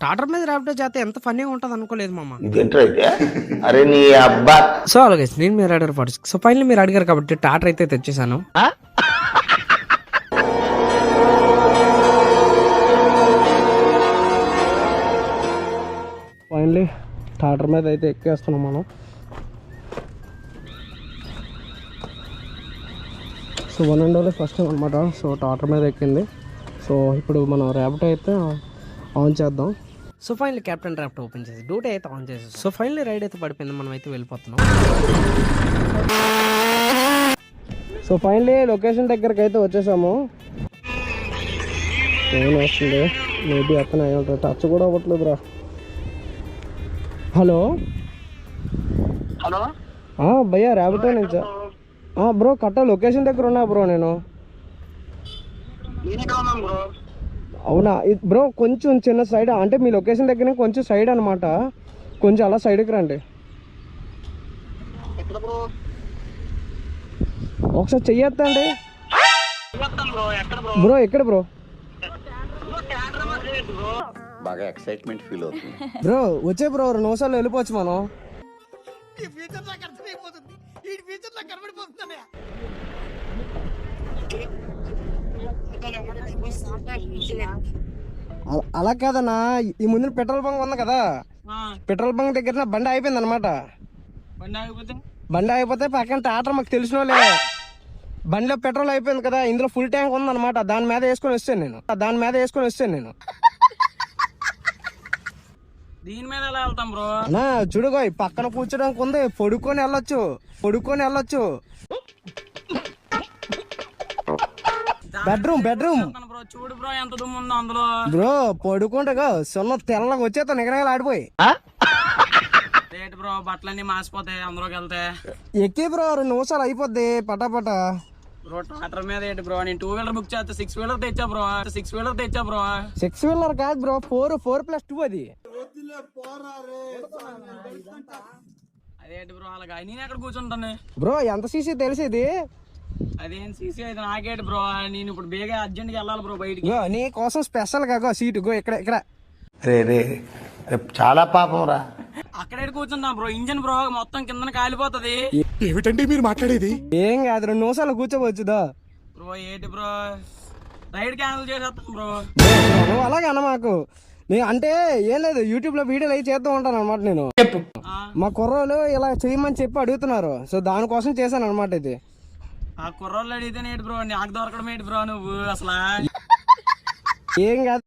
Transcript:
టాటర్ మీద ర్యాపిడో చేస్తే ఎంత ఫన్నీగా ఉంటుంది అనుకోలేదు మామ. ఇదేంటైతే అరే నీ అబ్బా. సో అలాగే నేను మీరు అడిగారు 46. సో ఫైనల్లీ మీరు అడిగారు కాబట్టి టాటర్ అయితే తెచ్చేసాను. ఫైనల్లీ టాటర్ మీద అయితే ఎక్కేస్తున్నాం మనం. So 1 and only first time అనమాట. సో టాటర్ మీద ఎక్కింది. సో ఇప్పుడు మనం ర్యాపిడో అయితే ఆన్ చేద్దాం. So finally captain Rapido open చేసి డ్యూటీ అయితే ఆన్ చేసి సో ఫైనల్లీ రైడ్ అయితే పడిపోయింది. మనం అయితే వెళ్ళిపోతున్నాం. సో ఫైనల్లీ లొకేషన్ దగ్గరికి అయితే వచ్చేసాము. ఫోన్ వస్తుంది, మేబీ అతను అయి ఉంటారు. టచ్ కూడా అవ్వట్లేదు రా. హలో హలో భయ్యా ర్యాపిడో నుంచి బ్రో కట్ట లొకేషన్ దగ్గర ఉన్నా బ్రో నేను. బ్రో అవునా బ్రో, కొంచెం చిన్న సైడ్ అంటే మీ లొకేషన్ దగ్గర కొంచెం సైడ్ అనమాట. కొంచెం అలా సైడ్కి రండి. ఎక్కడ బ్రో? ఒకసారి చెయ్యొద్దండి బ్రో ఎక్కడ బ్రో? బ్రో ఎక్కడ బ్రో? బాగా ఎక్సైట్మెంట్ ఫీల్ అవుతుంది బ్రో వచ్చే బ్రో 2 నిమిషాలు వెళ్ళిపోవచ్చు మనం. అలా కాదన్నా, ఈ ముందు పెట్రోల్ బంక్ ఉంది కదా, పెట్రోల్ బంక్ దగ్గర బండి అయిపోయింది అనమాట. బండి అయిపోతే పక్కన టాటర్ మాకు తెలిసిన వాళ్ళే, బండిలో పెట్రోల్ అయిపోయింది కదా, ఇందులో ఫుల్ ట్యాంక్ ఉంది అనమాట. దాని మీద వేసుకొని వస్తాను నేను. దీని మీద ఎలా వెళ్తాం బ్రో? అన్నా చూడుగో పక్కన కూర్చోడానికి ఉంది, పడుకొని వెళ్ళొచ్చు. బెడ్రూమ్ బ్రో చూడు బ్రో ఎంత దుమ్ము ఉందో అందులో. బ్రో పడుకుంటా సున్న తెల్లగా వచ్చేస్తా నిగనగలు ఆడిపోయి. రేట్ బ్రో బట్టలన్నీ మాసిపోతాయి అందులోకి వెళ్తే. ఎక్కి బ్రో 2 నిమిషాలు అయిపోద్ది పటాపట. బ్రో టాటర్ మీద ఏంటి బ్రో? నేను 2 వీలర్ బుక్ చేస్తే 6 వీలర్ తెచ్చా బ్రో. 6 వీలర్ కాదు బ్రో, 4+2 అది. అదేంటి బ్రో అలాగా? నేను ఎక్కడ కూర్చుంటాను బ్రో? ఎంత సీసీ తెలిసేది? అదేం సీసీ అయితే నాకేంటి బ్రో? నేను ఇప్పుడు బేగా అర్జెంట్ గా వెళ్ళాలి బ్రో బయటికి. నీ కోసం స్పెషల్ గా సీటు గో ఇక్కడ. రే చాలా పాపం రా. అక్కడే కూర్చున్నా బ్రో. ఇంజన్ బ్రో మొత్తం కింద కాలిపోతుంది. ఏమిటండి మీరు మాట్లాడేది? ఏం కాదు 2 నిమిషాలు కూర్చోవచ్చుదా బ్రో. ఏంటి బ్రో రైడ్ క్యాన్సిల్ చేసేస్తాం బ్రో. నువ్వు అలాగే అన్న మాకు. నేను అంటే ఏం లేదు, యూట్యూబ్ లో వీడియోలు అవి చేస్తూ ఉంటాను అనమాట. నేను మా కుర్రోళ్ళు ఇలా చేయమని చెప్పి అడుగుతున్నారు, సో దానికోసం చేశాను అనమాట. ఇది ఆ కుర్రోళ్ళు అడిగితే ఏంటి బ్రో? నాకు దొరకడం ఏంటి బ్రో నువ్వు అసలు? ఏం కాదు